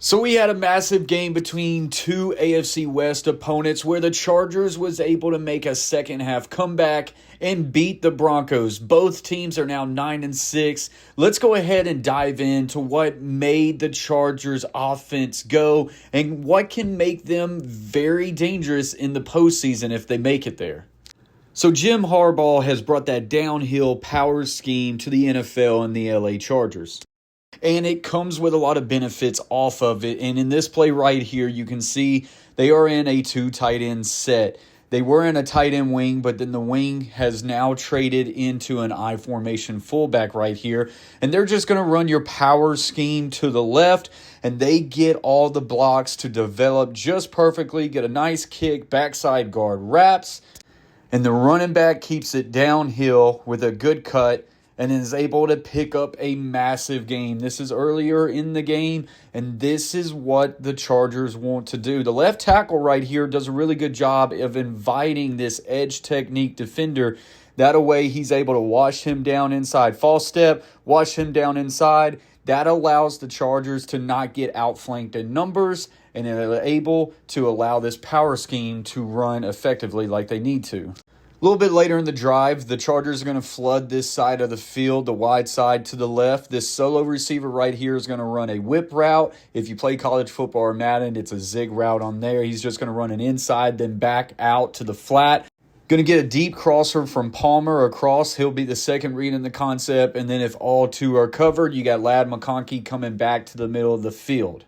So we had a massive game between two AFC West opponents where the Chargers was able to make a second half comeback and beat the Broncos. Both teams are now 9-6. Let's go ahead and dive into what made the Chargers offense go and what can make them very dangerous in the postseason if they make it there. So Jim Harbaugh has brought that downhill power scheme to the NFL and the LA Chargers. And it comes with a lot of benefits off of it. And in this play right here, you can see they are in a two tight end set. They were in a tight end wing, but then the wing has now traded into an I formation fullback right here. And they're just going to run your power scheme to the left. And they get all the blocks to develop just perfectly. Get a nice kick, backside guard wraps. And the running back keeps it downhill with a good cut and is able to pick up a massive game. This is earlier in the game, and this is what the Chargers want to do. The left tackle right here does a really good job of inviting this edge technique defender. That way he's able to wash him down inside. False step, wash him down inside. That allows the Chargers to not get outflanked in numbers, and they're able to allow this power scheme to run effectively like they need to. A little bit later in the drive, the Chargers are going to flood this side of the field, the wide side to the left. This solo receiver right here is going to run a whip route. If you play college football or Madden, it's a zig route on there. He's just going to run an inside, then back out to the flat. Going to get a deep crosser from Palmer across. He'll be the second read in the concept. And then if all two are covered, you got Ladd McConkey coming back to the middle of the field.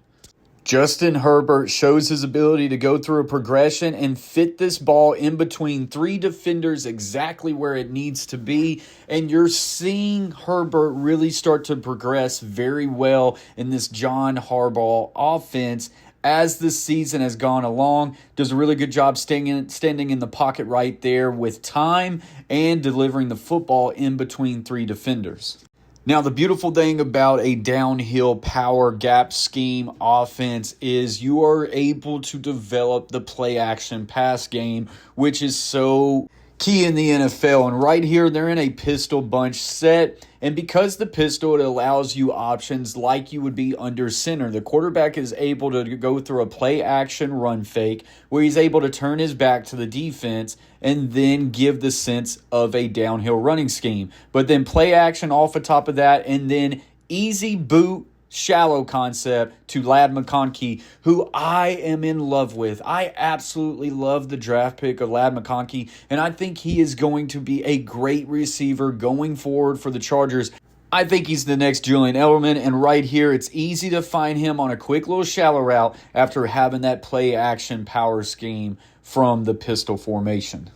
Justin Herbert shows his ability to go through a progression and fit this ball in between three defenders exactly where it needs to be. And you're seeing Herbert really start to progress very well in this John Harbaugh offense as the season has gone along. Does a really good job standing in the pocket right there with time and delivering the football in between three defenders. Now, the beautiful thing about a downhill power gap scheme offense is you are able to develop the play action pass game, which is so key in the NFL. And right here, they're in a pistol bunch set. And because the pistol, it allows you options like you would be under center. The quarterback is able to go through a play action run fake where he's able to turn his back to the defense and then give the sense of a downhill running scheme. But then play action off the top of that and then easy boot shallow concept to Ladd McConkey, who I am in love with. I absolutely love the draft pick of Ladd McConkey, and I think he is going to be a great receiver going forward for the Chargers. I think he's the next Julian Edelman, and right here, it's easy to find him on a quick little shallow route after having that play action power scheme from the pistol formation.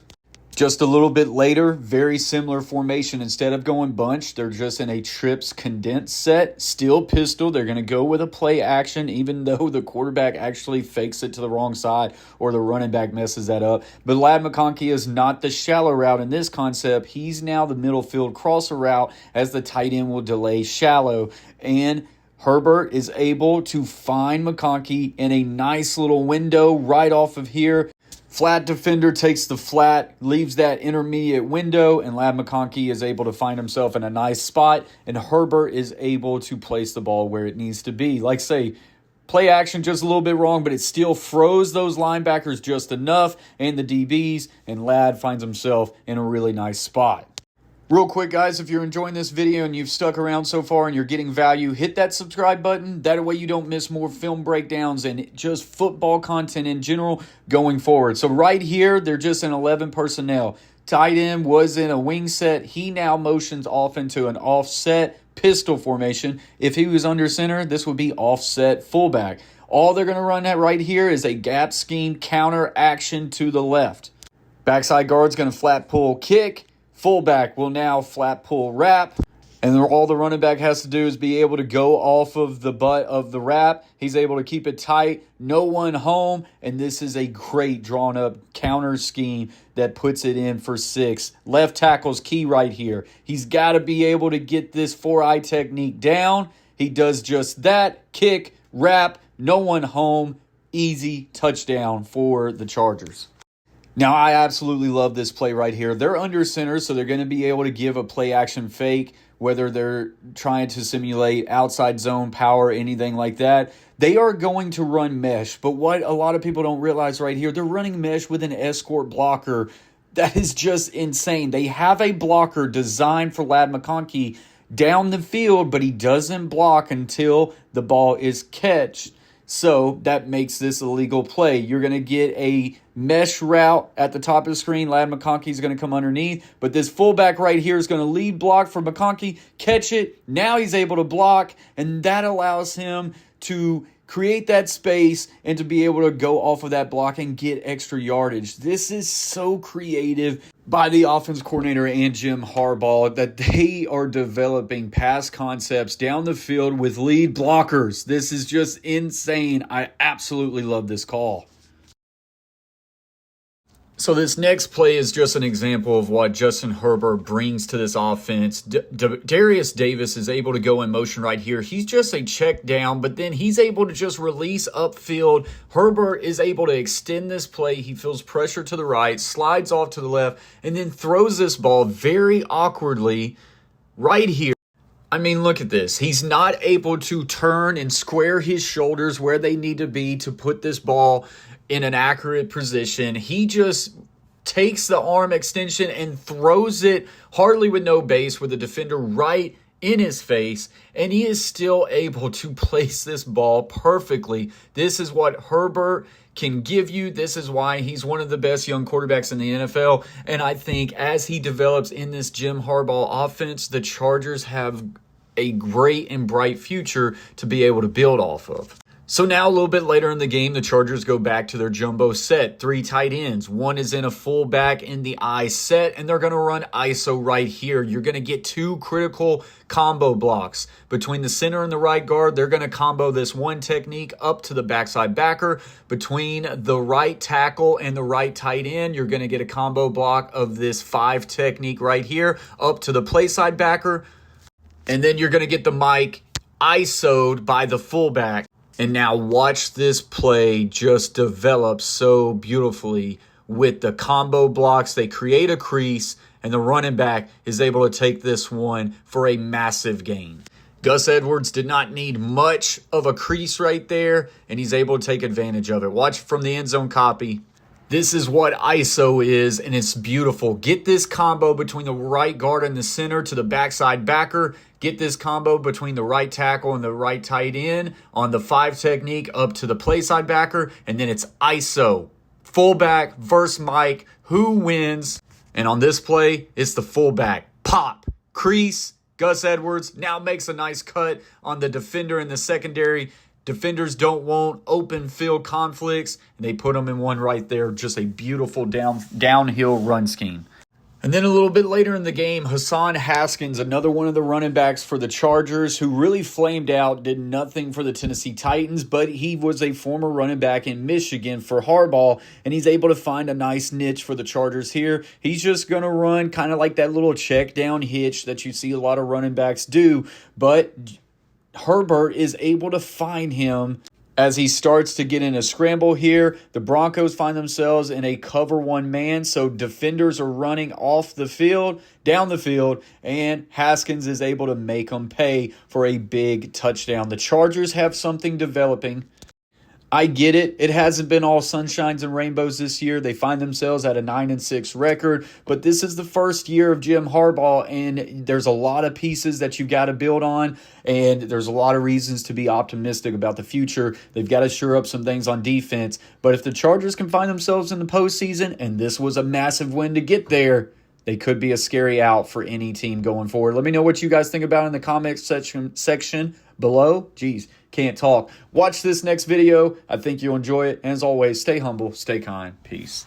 Just a little bit later, very similar formation. Instead of going bunch, they're just in a trips condensed set. Still pistol. They're going to go with a play action, even though the quarterback actually fakes it to the wrong side or the running back messes that up. But Ladd McConkey is not the shallow route in this concept. He's now the middle field crosser route as the tight end will delay shallow. And Herbert is able to find McConkey in a nice little window right off of here. Flat defender takes the flat, leaves that intermediate window, and Ladd McConkey is able to find himself in a nice spot, and Herbert is able to place the ball where it needs to be. Like say, play action just a little bit wrong, but it still froze those linebackers just enough, and the DBs, and Ladd finds himself in a really nice spot. Real quick, guys, if you're enjoying this video and you've stuck around so far and you're getting value, hit that subscribe button. That way you don't miss more film breakdowns and just football content in general going forward. So right here, they're just in 11 personnel. Tight end was in a wing set. He now motions off into an offset pistol formation. If he was under center, this would be offset fullback. All they're going to run at right here is a gap scheme counter action to the left. Backside guard's going to flat pull kick. Fullback will now flat pull wrap, and all the running back has to do is be able to go off of the butt of the wrap. He's able to keep it tight, no one home, and this is a great drawn-up counter scheme that puts it in for 6. Left tackle's key right here. He's got to be able to get this 4-eye technique down. He does just that. Kick, wrap, no one home, easy touchdown for the Chargers. Now, I absolutely love this play right here. They're under center, so they're going to be able to give a play action fake whether they're trying to simulate outside zone power, anything like that. They are going to run mesh. But what a lot of people don't realize right here, they're running mesh with an escort blocker. That is just insane. They have a blocker designed for Ladd McConkey down the field, but he doesn't block until the ball is catched. So that makes this a legal play. You're going to get a mesh route at the top of the screen. Ladd McConkey is going to come underneath. But this fullback right here is going to lead block for McConkey. Catch it. Now he's able to block. And that allows him to create that space and to be able to go off of that block and get extra yardage. This is so creative by the offense coordinator and Jim Harbaugh that they are developing pass concepts down the field with lead blockers. This is just insane. I absolutely love this call. So this next play is just an example of what Justin Herbert brings to this offense. Darius Davis is able to go in motion right here. He's just a check down, but then he's able to just release upfield. Herbert is able to extend this play. He feels pressure to the right, slides off to the left, and then throws this ball very awkwardly right here. I mean, look at this. He's not able to turn and square his shoulders where they need to be to put this ball in an accurate position. He just takes the arm extension and throws it hardly with no base with the defender right in his face, and he is still able to place this ball perfectly. This is what Herbert can give you. This is why he's one of the best young quarterbacks in the NFL. And I think as he develops in this Jim Harbaugh offense, the Chargers have a great and bright future to be able to build off of. So now a little bit later in the game, the Chargers go back to their jumbo set. 3 tight ends. One is in a fullback in the I set, and they're going to run ISO right here. You're going to get 2 critical combo blocks. Between the center and the right guard, they're going to combo this one technique up to the backside backer. Between the right tackle and the right tight end, you're going to get a combo block of this 5 technique right here up to the play side backer. And then you're going to get the mic ISO'd by the fullback. And now watch this play just develop so beautifully with the combo blocks. They create a crease, and the running back is able to take this one for a massive gain. Gus Edwards did not need much of a crease right there, and he's able to take advantage of it. Watch from the end zone copy. This is what ISO is, and it's beautiful. Get this combo between the right guard and the center to the backside backer. Get this combo between the right tackle and the right tight end on the 5 technique up to the play side backer. And then it's ISO. Fullback versus Mike. Who wins? And on this play, it's the fullback. Pop. Crease. Gus Edwards now makes a nice cut on the defender in the secondary. Defenders don't want open field conflicts, and they put them in one right there. Just a beautiful downhill run scheme. And then a little bit later in the game, Hassan Haskins, another one of the running backs for the Chargers, who really flamed out, did nothing for the Tennessee Titans, but he was a former running back in Michigan for Harbaugh, and he's able to find a nice niche for the Chargers here. He's just going to run kind of like that little check down hitch that you see a lot of running backs do, but Herbert is able to find him as he starts to get in a scramble here. The Broncos find themselves in a cover 1 man, so defenders are running off the field, down the field, and Haskins is able to make them pay for a big touchdown. The Chargers have something developing. I get it. It hasn't been all sunshines and rainbows this year. They find themselves at a 9-6 record, but this is the first year of Jim Harbaugh, and there's a lot of pieces that you've got to build on, and there's a lot of reasons to be optimistic about the future. They've got to shore up some things on defense, but if the Chargers can find themselves in the postseason, and this was a massive win to get there, they could be a scary out for any team going forward. Let me know what you guys think about it in the comments section below. Jeez, can't talk. Watch this next video. I think you'll enjoy it. And as always, stay humble, stay kind. Peace.